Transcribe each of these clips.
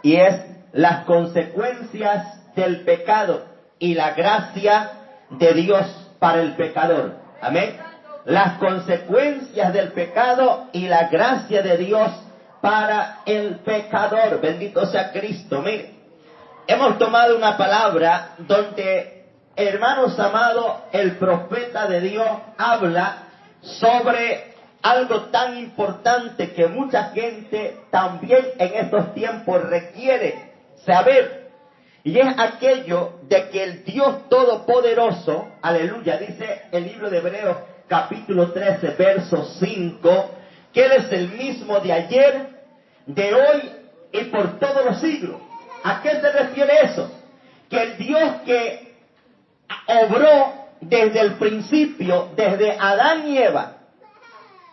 y es las consecuencias del pecado y la gracia de Dios para el pecador. Amén. Las consecuencias del pecado y la gracia de Dios para el pecador. Bendito sea Cristo. Mire, hemos tomado una palabra donde, hermanos amados, el profeta de Dios habla sobre algo tan importante que mucha gente también en estos tiempos requiere saber. Y es aquello de que el Dios Todopoderoso, aleluya, dice el libro de Hebreos capítulo 13, verso 5, que Él es el mismo de ayer, de hoy y por todos los siglos. ¿A qué se refiere eso? Que el Dios que obró desde el principio, desde Adán y Eva,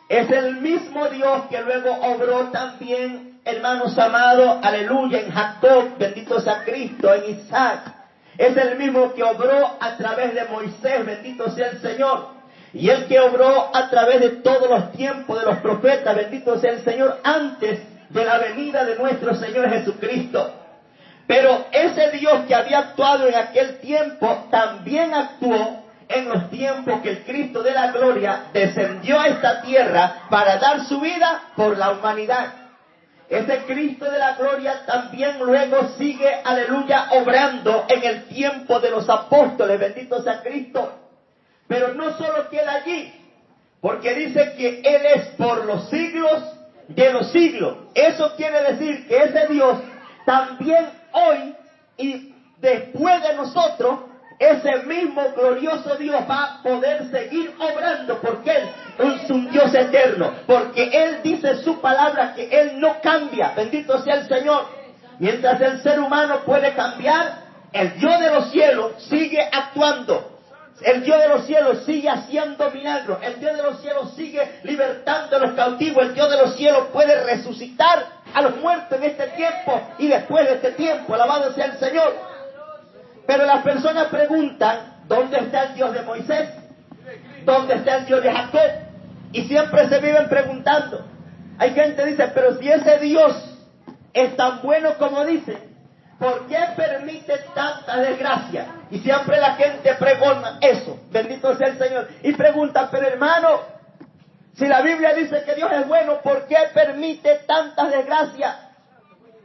es el mismo Dios que luego obró también, hermanos amados, aleluya, en Jacob, bendito sea Cristo, en Isaac. Es el mismo que obró a través de Moisés, bendito sea el Señor. Y el que obró a través de todos los tiempos de los profetas, bendito sea el Señor, antes de la venida de nuestro Señor Jesucristo. Pero ese Dios que había actuado en aquel tiempo, también actuó en los tiempos que el Cristo de la gloria descendió a esta tierra para dar su vida por la humanidad. Ese Cristo de la gloria también luego sigue, aleluya, obrando en el tiempo de los apóstoles, bendito sea Cristo. Pero no solo queda allí, porque dice que Él es por los siglos de los siglos. Eso quiere decir que ese Dios también hoy y después de nosotros, ese mismo glorioso Dios va a poder seguir obrando, porque Él es un Dios eterno, porque Él dice su palabra que Él no cambia, bendito sea el Señor. Mientras el ser humano puede cambiar, el Dios de los cielos sigue actuando. El Dios de los cielos sigue haciendo milagros. El Dios de los cielos sigue libertando a los cautivos. El Dios de los cielos puede resucitar a los muertos en este tiempo y después de este tiempo. Alabado sea el Señor. Pero las personas preguntan, ¿dónde está el Dios de Moisés? ¿Dónde está el Dios de Jacob? Y siempre se viven preguntando. Hay gente que dice, pero si ese Dios es tan bueno como dice, ¿por qué permite tanta desgracia? Y siempre la gente pregona eso, bendito sea el Señor. Y pregunta, pero hermano, si la Biblia dice que Dios es bueno, ¿por qué permite tantas desgracias?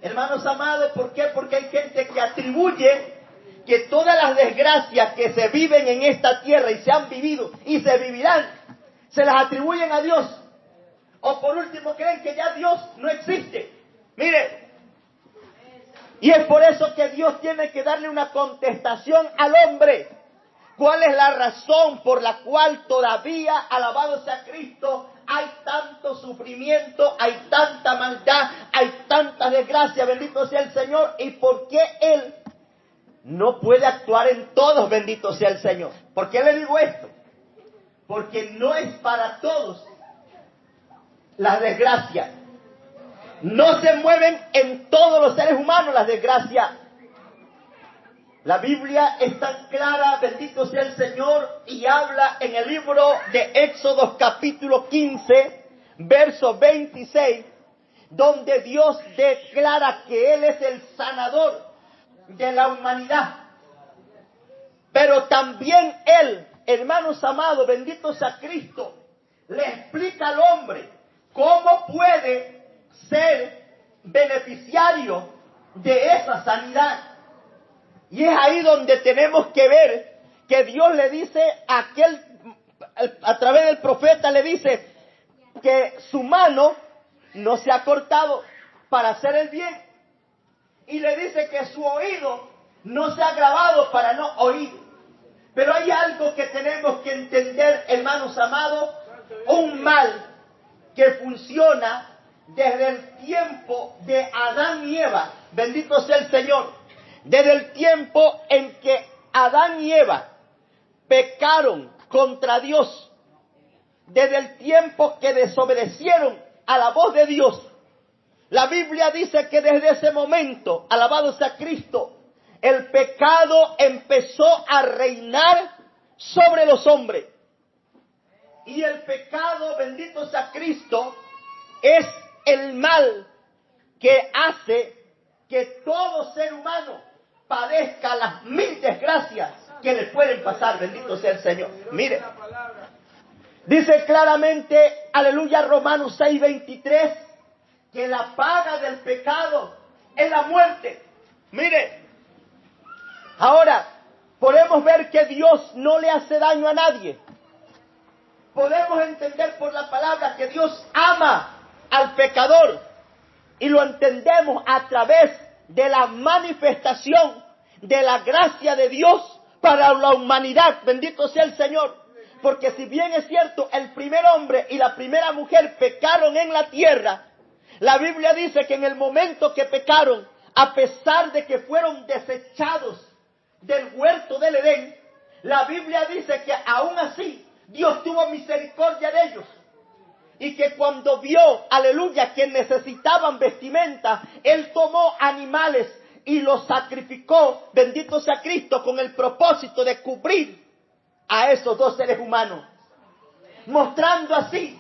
Hermanos amados, ¿por qué? Porque hay gente que atribuye que todas las desgracias que se viven en esta tierra y se han vivido y se vivirán, se las atribuyen a Dios. O por último creen que ya Dios no existe. Mire, y es por eso que Dios tiene que darle una contestación al hombre. ¿Cuál es la razón por la cual todavía, alabado sea Cristo, hay tanto sufrimiento, hay tanta maldad, hay tanta desgracia, bendito sea el Señor? ¿Y por qué Él no puede actuar en todos, bendito sea el Señor? ¿Por qué le digo esto? Porque no es para todos las desgracias. No se mueven en todos los seres humanos las desgracias. La Biblia es tan clara, bendito sea el Señor, y habla en el libro de Éxodo capítulo 15, verso 26, donde Dios declara que Él es el sanador de la humanidad. Pero también Él, hermanos amados, bendito sea Cristo, le explica al hombre cómo puede ser beneficiario de esa sanidad. Y es ahí donde tenemos que ver que Dios le dice a través del profeta, le dice que su mano no se ha cortado para hacer el bien. Y le dice que su oído no se ha grabado para no oír. Pero hay algo que tenemos que entender, hermanos amados, un mal que funciona desde el tiempo de Adán y Eva, bendito sea el Señor, desde el tiempo en que Adán y Eva pecaron contra Dios, desde el tiempo que desobedecieron a la voz de Dios. La Biblia dice que desde ese momento, alabado sea Cristo, el pecado empezó a reinar sobre los hombres. Y el pecado, bendito sea Cristo, es el mal que hace que todo ser humano padezca las 1000 desgracias que le pueden pasar. Bendito sea el Señor. Mire, dice claramente, aleluya, Romanos 6:23, que la paga del pecado es la muerte. Mire, ahora podemos ver que Dios no le hace daño a nadie. Podemos entender por la palabra que Dios ama al pecador, y lo entendemos a través de la manifestación de la gracia de Dios para la humanidad. Bendito sea el Señor. Porque si bien es cierto, el primer hombre y la primera mujer pecaron en la tierra, la Biblia dice que en el momento que pecaron, a pesar de que fueron desechados del huerto del Edén, la Biblia dice que aún así Dios tuvo misericordia de ellos. Y que cuando vio, aleluya, que necesitaban vestimenta, Él tomó animales y los sacrificó, bendito sea Cristo, con el propósito de cubrir a esos dos seres humanos. Mostrando así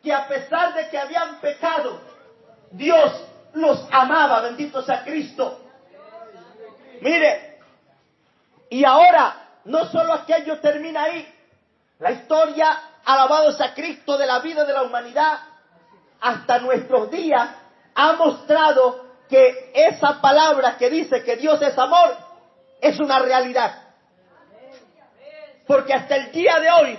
que a pesar de que habían pecado, Dios los amaba, bendito sea Cristo. Mire, y ahora no solo aquello termina ahí. La historia, alabado sea Cristo, de la vida de la humanidad hasta nuestros días ha mostrado que esa palabra que dice que Dios es amor es una realidad. Porque hasta el día de hoy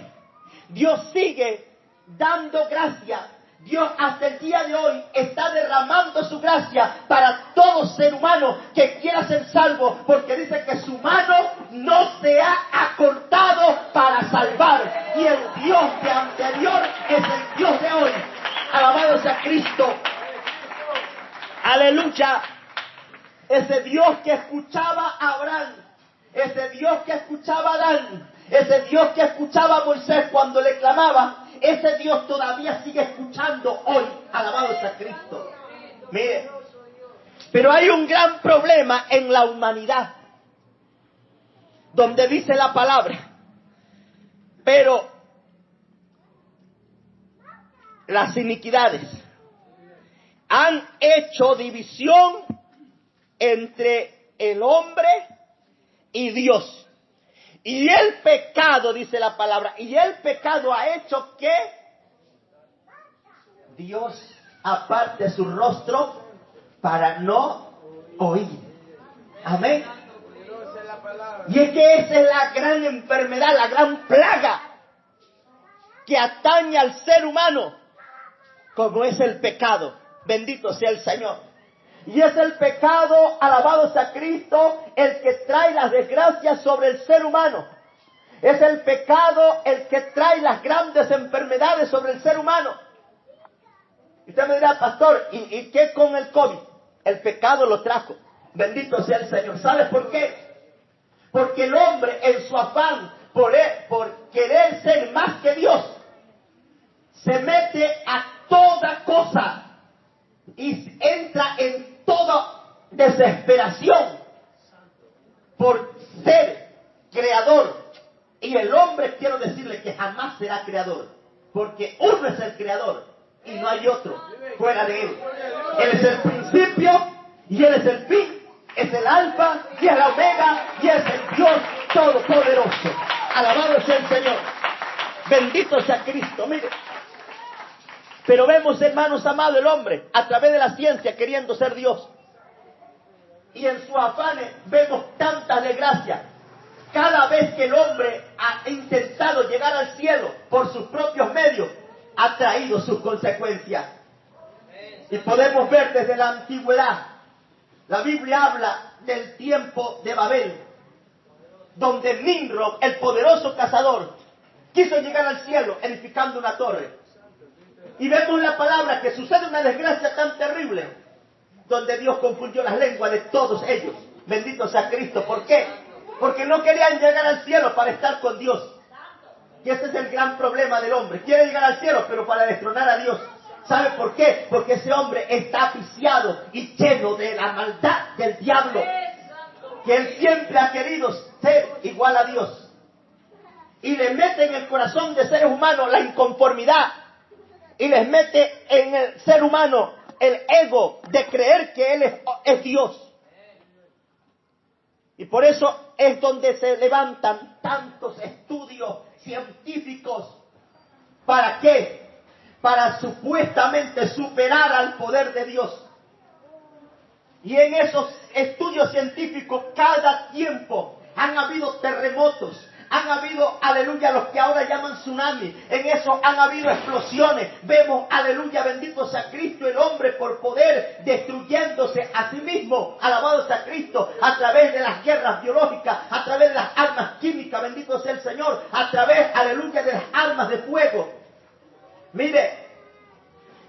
Dios sigue dando gracia. Dios hasta el día de hoy está derramando su gracia para todo ser humano que quiera ser salvo, porque dice que su mano no se ha acortado para salvar. Y el Dios de anterior es el Dios de hoy. Alabado sea Cristo. Aleluya. Ese Dios que escuchaba a Abraham, ese Dios que escuchaba a Adán, ese Dios que escuchaba a Moisés cuando le clamaba, ese Dios todavía sigue escuchando hoy. Alabado sea Cristo. Mire, pero hay un gran problema en la humanidad, donde dice la palabra, pero las iniquidades han hecho división entre el hombre y Dios. Y el pecado, dice la palabra, y el pecado ha hecho que Dios aparte su rostro para no oír. Amén. Y es que esa es la gran enfermedad, la gran plaga que atañe al ser humano, como es el pecado. Bendito sea el Señor. Y es el pecado, alabado sea Cristo, el que trae las desgracias sobre el ser humano. Es el pecado el que trae las grandes enfermedades sobre el ser humano. Y usted me dirá, pastor, ¿y qué con el COVID? El pecado lo trajo. Bendito sea el Señor. ¿Sabe por qué? Porque el hombre, en su afán por querer ser más que Dios, se mete a toda cosa y entra en toda desesperación por ser creador. Y el hombre, quiero decirle que jamás será creador, porque uno es el creador y no hay otro fuera de él. Él es el principio y él es el fin, es el alfa y el omega y es el Dios todopoderoso. Alabado sea el Señor. Bendito sea Cristo. Mire, pero vemos, hermanos amados, el hombre a través de la ciencia queriendo ser Dios, y en sus afanes vemos tantas desgracias. Cada vez que el hombre ha intentado llegar al cielo por sus propios medios, ha traído sus consecuencias. Y podemos ver desde la antigüedad, la Biblia habla del tiempo de Babel, donde Nimrod, el poderoso cazador, quiso llegar al cielo edificando una torre. Y vemos en la palabra que sucede una desgracia tan terrible, donde Dios confundió las lenguas de todos ellos. Bendito sea Cristo. ¿Por qué? Porque no querían llegar al cielo para estar con Dios. Y ese es el gran problema del hombre. Quiere llegar al cielo, pero para destronar a Dios. ¿Sabe por qué? Porque ese hombre está viciado y lleno de la maldad del diablo. Que él siempre ha querido ser igual a Dios. Y le mete en el corazón de seres humanos la inconformidad. Y les mete en el ser humano el ego de creer que Él es Dios. Y por eso es donde se levantan tantos estudios científicos. ¿Para qué? Para supuestamente superar al poder de Dios. Y en esos estudios científicos, cada tiempo han habido terremotos, han habido, aleluya, los que ahora llaman tsunami. En eso han habido explosiones. Vemos, aleluya, bendito sea Cristo, el hombre por poder destruyéndose a sí mismo. Alabado sea Cristo, a través de las guerras biológicas, a través de las armas químicas, bendito sea el Señor, a través, aleluya, de las armas de fuego. Mire,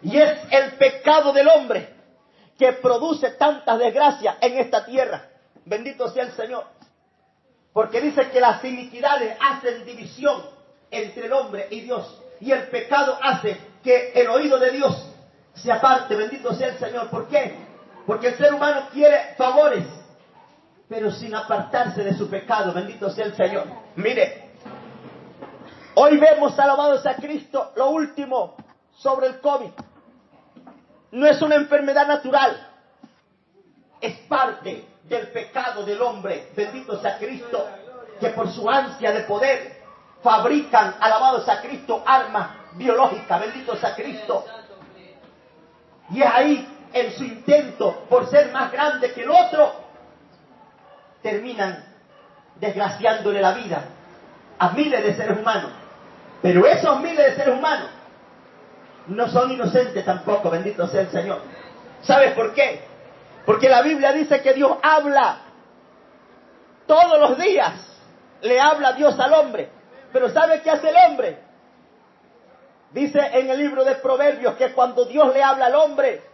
y es el pecado del hombre que produce tantas desgracias en esta tierra. Bendito sea el Señor. Porque dice que las iniquidades hacen división entre el hombre y Dios. Y el pecado hace que el oído de Dios se aparte. Bendito sea el Señor. ¿Por qué? Porque el ser humano quiere favores, pero sin apartarse de su pecado. Bendito sea el Señor. Mire, hoy vemos, alabado sea Cristo, lo último sobre el COVID. No es una enfermedad natural. Es parte del pecado del hombre, bendito sea Cristo, que por su ansia de poder fabrican, alabado sea Cristo, armas biológicas, bendito sea Cristo. Y es ahí, en su intento por ser más grande que el otro, terminan desgraciándole la vida a miles de seres humanos. Pero esos miles de seres humanos no son inocentes tampoco, bendito sea el Señor. ¿Sabes por qué? Porque la Biblia dice que Dios habla todos los días. Le habla Dios al hombre. Pero ¿sabe qué hace el hombre? Dice en el libro de Proverbios que cuando Dios le habla al hombre,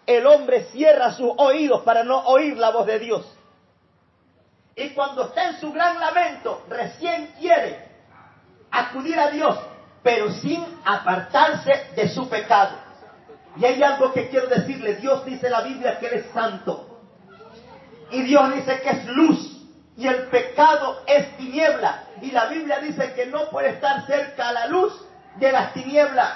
el hombre cierra sus oídos para no oír la voz de Dios. Y cuando está en su gran lamento, recién quiere acudir a Dios, pero sin apartarse de su pecado. Y hay algo que quiero decirle. Dios dice en la Biblia que Él es santo. Y Dios dice que es luz. Y el pecado es tiniebla. Y la Biblia dice que no puede estar cerca a la luz de las tinieblas.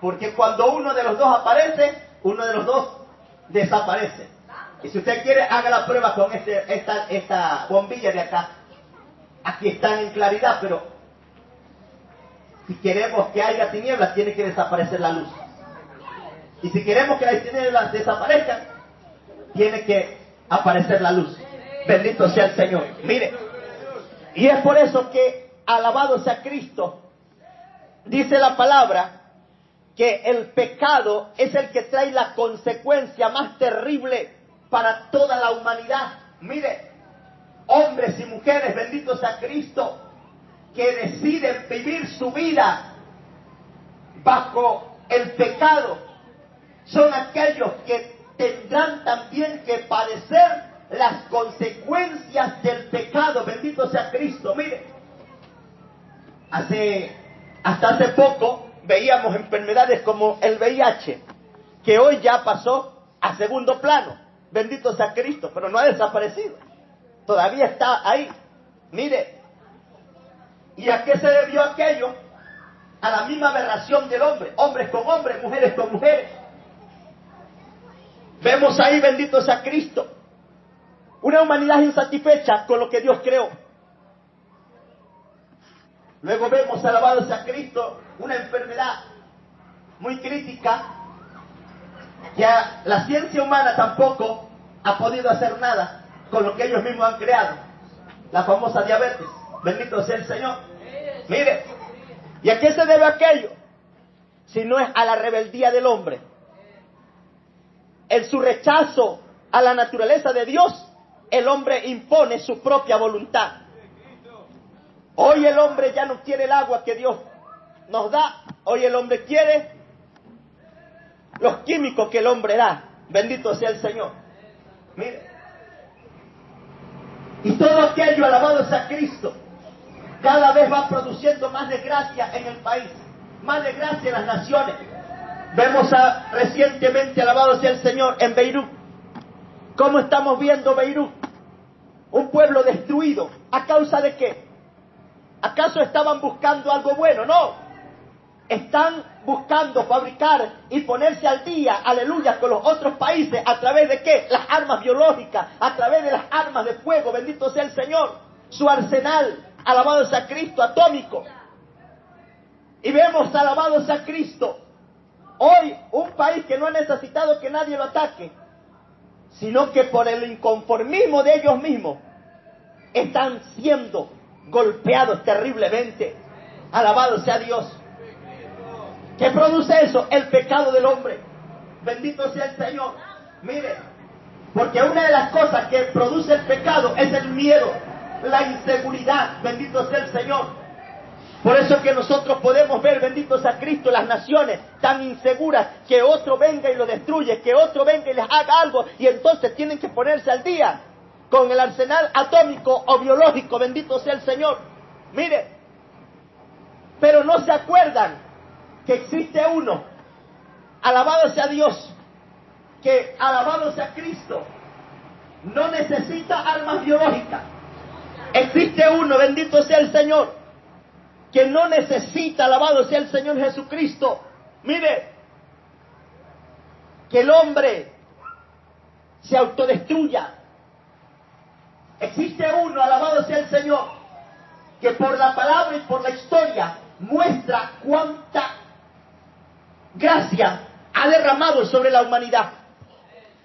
Porque cuando uno de los dos aparece, uno de los dos desaparece. Y si usted quiere, haga la prueba con esta bombilla de acá. Aquí están en claridad, pero si queremos que haya tinieblas, tiene que desaparecer la luz. Y si queremos que las tinieblas desaparezcan, tiene que aparecer la luz. Bendito sea el Señor. Mire, y es por eso que, alabado sea Cristo, dice la palabra que el pecado es el que trae la consecuencia más terrible para toda la humanidad. Mire, hombres y mujeres, bendito sea Cristo, que deciden vivir su vida bajo el pecado, son aquellos que tendrán también que padecer las consecuencias del pecado. Bendito sea Cristo. Mire, hasta hace poco veíamos enfermedades como el VIH, que hoy ya pasó a segundo plano. Bendito sea Cristo, pero no ha desaparecido. Todavía está ahí. Mire, ¿y a qué se debió aquello? A la misma aberración del hombre. Hombres con hombres, mujeres con mujeres. Vemos ahí, bendito sea Cristo, una humanidad insatisfecha con lo que Dios creó. Luego vemos, alabado sea Cristo, una enfermedad muy crítica que la ciencia humana tampoco ha podido hacer nada con lo que ellos mismos han creado. La famosa diabetes. Bendito sea el Señor. Mire, ¿y a qué se debe aquello? Si no es a la rebeldía del hombre. En su rechazo a la naturaleza de Dios, el hombre impone su propia voluntad. Hoy el hombre ya no quiere el agua que Dios nos da. Hoy el hombre quiere los químicos que el hombre da. Bendito sea el Señor. Mire. Y todo aquello, alabado sea Cristo, cada vez va produciendo más desgracia en el país, más desgracia en las naciones. Vemos recientemente, alabado sea el Señor, en Beirut. ¿Cómo estamos viendo Beirut? Un pueblo destruido. ¿A causa de qué? ¿Acaso estaban buscando algo bueno? No. están buscando fabricar y ponerse al día, aleluya, con los otros países. ¿A través de qué? Las armas biológicas, a través de las armas de fuego, bendito sea el Señor. Su arsenal, alabado sea Cristo, atómico. Y vemos, alabado sea Cristo, hoy un país que no ha necesitado que nadie lo ataque, sino que por el inconformismo de ellos mismos están siendo golpeados terriblemente. Alabado sea Dios. ¿Qué produce eso? El pecado del hombre. Bendito sea el Señor. Mire, porque una de las cosas que produce el pecado es el miedo, la inseguridad. Bendito sea el Señor. Por eso que nosotros podemos ver, bendito sea Cristo, las naciones tan inseguras, que otro venga y lo destruye, que otro venga y les haga algo, y entonces tienen que ponerse al día con el arsenal atómico o biológico. Bendito sea el Señor. Mire, pero no se acuerdan que existe uno, alabado sea Dios, que alabado sea Cristo, no necesita armas biológicas. Existe uno, bendito sea el Señor, que no necesita, alabado sea el Señor Jesucristo. Mire, que el hombre se autodestruya. Existe uno, alabado sea el Señor, que por la palabra y por la historia muestra cuánta gracia ha derramado sobre la humanidad.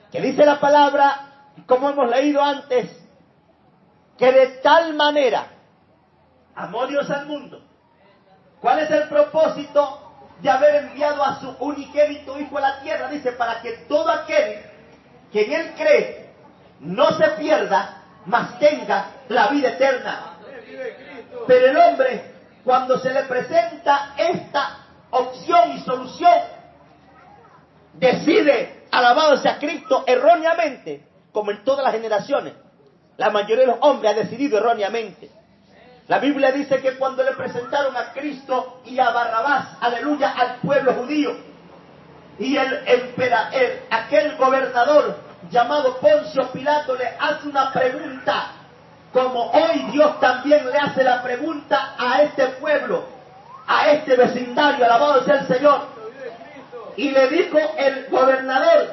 Que dice la palabra, como hemos leído antes, que de tal manera amó Dios al mundo. ¿Cuál es el propósito de haber enviado a su unigénito Hijo a la tierra? Dice, para que todo aquel que en Él cree no se pierda, mas tenga la vida eterna. Pero el hombre, cuando se le presenta esta opción y solución, decide, alabado sea Cristo, erróneamente, como en todas las generaciones. La mayoría de los hombres ha decidido erróneamente. La Biblia dice que cuando le presentaron a Cristo y a Barrabás, aleluya, al pueblo judío, y aquel gobernador llamado Poncio Pilato le hace una pregunta, como hoy Dios también le hace la pregunta a este pueblo, a este vecindario, alabado sea el Señor. Y le dijo el gobernador,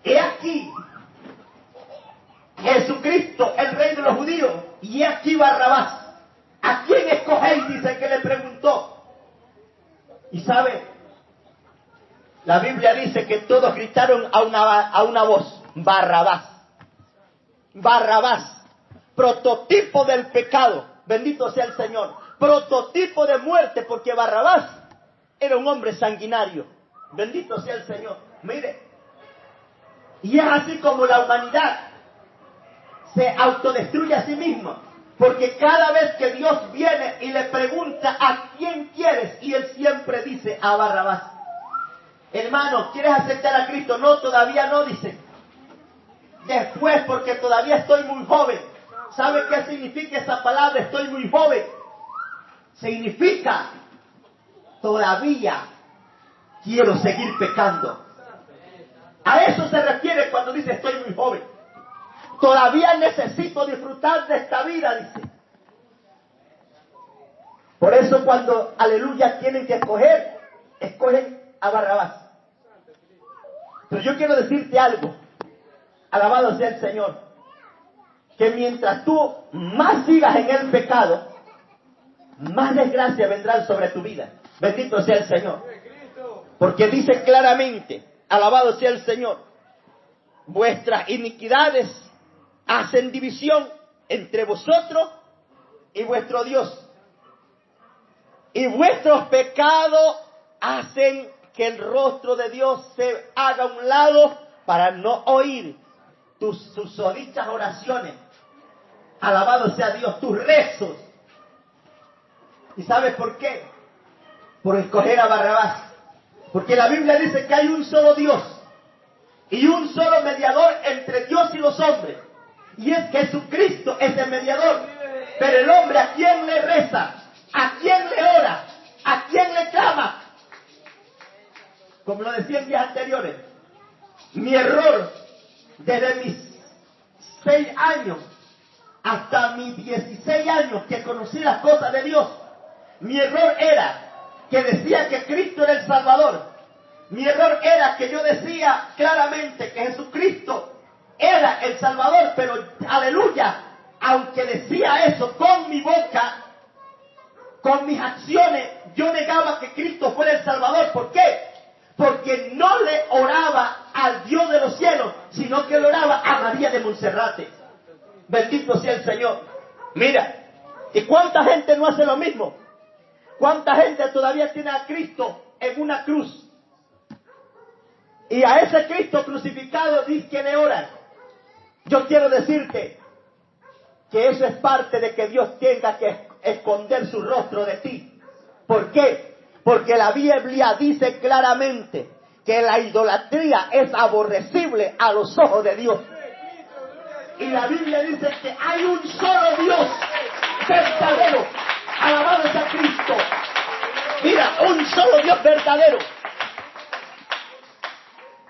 he aquí Jesucristo, el rey de los judíos, y he aquí Barrabás. ¿A quién escogéis? Dice que le preguntó. Y sabe, la Biblia dice que todos gritaron a una voz, Barrabás. Barrabás, prototipo del pecado, bendito sea el Señor, prototipo de muerte, porque Barrabás era un hombre sanguinario, bendito sea el Señor. Mire, y es así como la humanidad se autodestruye a sí misma, porque cada vez que Dios viene y le pregunta a quién quieres, y Él siempre dice a Barrabás. Hermano, ¿quieres aceptar a Cristo? No, todavía no, dice. Después, porque todavía estoy muy joven. ¿Sabe qué significa esa palabra, estoy muy joven? Significa, todavía quiero seguir pecando. A eso se refiere cuando dice estoy muy joven. Todavía necesito disfrutar de esta vida, dice. Por eso cuando, aleluya, tienen que escoger, escogen a Barrabás. Pero yo quiero decirte algo, alabado sea el Señor, que mientras tú más sigas en el pecado, más desgracia vendrán sobre tu vida. Bendito sea el Señor. Porque dice claramente, alabado sea el Señor, vuestras iniquidades hacen división entre vosotros y vuestro Dios. Y vuestros pecados hacen que el rostro de Dios se haga a un lado para no oír tus susodichas oraciones. Alabado sea Dios, tus rezos. ¿Y sabes por qué? Por escoger a Barrabás. Porque la Biblia dice que hay un solo Dios y un solo mediador entre Dios y los hombres. Y es Jesucristo, es el mediador. Pero el hombre, ¿a quién le reza? ¿A quién le ora? ¿A quién le clama? Como lo decía en días anteriores, mi error desde mis 6 años hasta mis 16 años que conocí las cosas de Dios, mi error era que decía que Cristo era el Salvador. Mi error era que yo decía claramente que Jesucristo era el Salvador, pero aleluya, aunque decía eso con mi boca, con mis acciones, yo negaba que Cristo fuera el Salvador. ¿Por qué? Porque no le oraba al Dios de los cielos, sino que le oraba a María de Monserrate. Bendito sea el Señor. Mira, ¿y cuánta gente no hace lo mismo? ¿Cuánta gente todavía tiene a Cristo en una cruz? Y a ese Cristo crucificado dice que le oran. Yo quiero decirte que eso es parte de que Dios tenga que esconder su rostro de ti. ¿Por qué? Porque la Biblia dice claramente que la idolatría es aborrecible a los ojos de Dios. Y la Biblia dice que hay un solo Dios verdadero. Alabado sea Cristo. Mira, un solo Dios verdadero.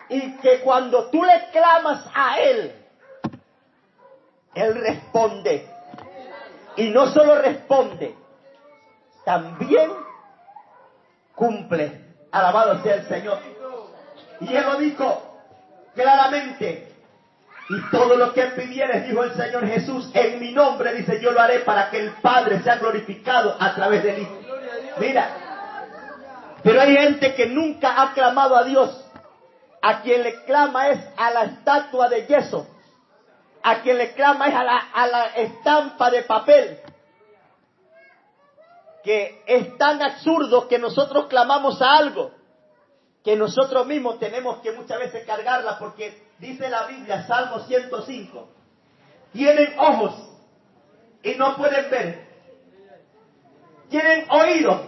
Y que cuando tú le clamas a Él, Él responde. Y no solo responde, también cumple. Alabado sea el Señor. Y Él lo dijo claramente. Y todo lo que pidieres, dijo el Señor Jesús, en mi nombre, dice, yo lo haré para que el Padre sea glorificado a través del Hijo. Mira, pero hay gente que nunca ha clamado a Dios. A quien le clama es a la estatua de yeso. A quien le clama es a la estampa de papel. Que es tan absurdo que nosotros clamamos a algo que nosotros mismos tenemos que muchas veces cargarla, porque dice la Biblia, Salmo 105, tienen ojos y no pueden ver, tienen oídos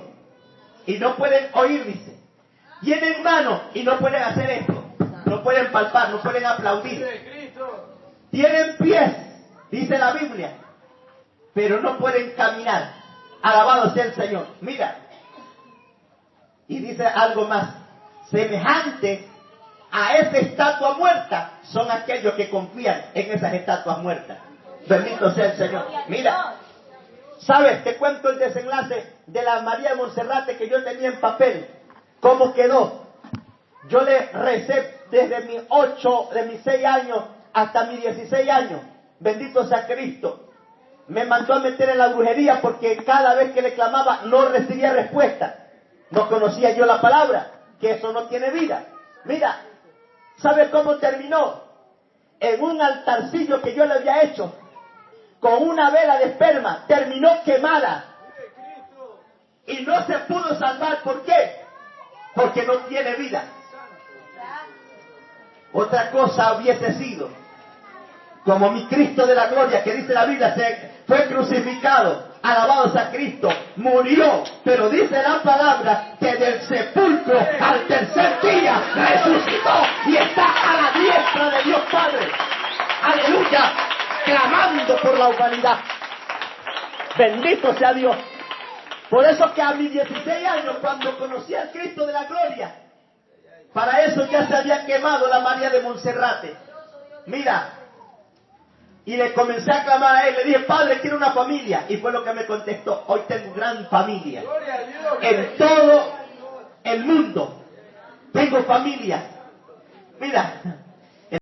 y no pueden oír, dice, tienen manos y no pueden hacer esto, no pueden palpar, no pueden aplaudir, tienen pies, dice la Biblia, pero no pueden caminar. Alabado sea el Señor. Mira, y dice algo más, semejante a esa estatua muerta son aquellos que confían en esas estatuas muertas. Bendito sea el Señor. Mira, ¿sabes? Te cuento el desenlace de la María de Monserrate que yo tenía en papel. ¿Cómo quedó? Yo le recé desde mis 6 años hasta mis 16 años. Bendito sea Cristo. Me mandó a meter en la brujería porque cada vez que le clamaba no recibía respuesta. No conocía yo la palabra, que eso no tiene vida. Mira, ¿sabe cómo terminó? En un altarcillo que yo le había hecho, con una vela de esperma, terminó quemada. Y no se pudo salvar. ¿Por qué? Porque no tiene vida. Otra cosa hubiese sido, como mi Cristo de la gloria, que dice la Biblia, fue crucificado, alabado sea Cristo, murió, pero dice la palabra que del sepulcro al tercer día resucitó y está a la diestra de Dios Padre. Aleluya, clamando por la humanidad. Bendito sea Dios. Por eso que a mis 16 años, cuando conocí al Cristo de la gloria, para eso ya se había quemado la María de Monserrate. Mira, y le comencé a clamar a Él, le dije, Padre, quiero una familia. Y fue lo que me contestó, hoy tengo gran familia. En todo el mundo tengo familia. Mira,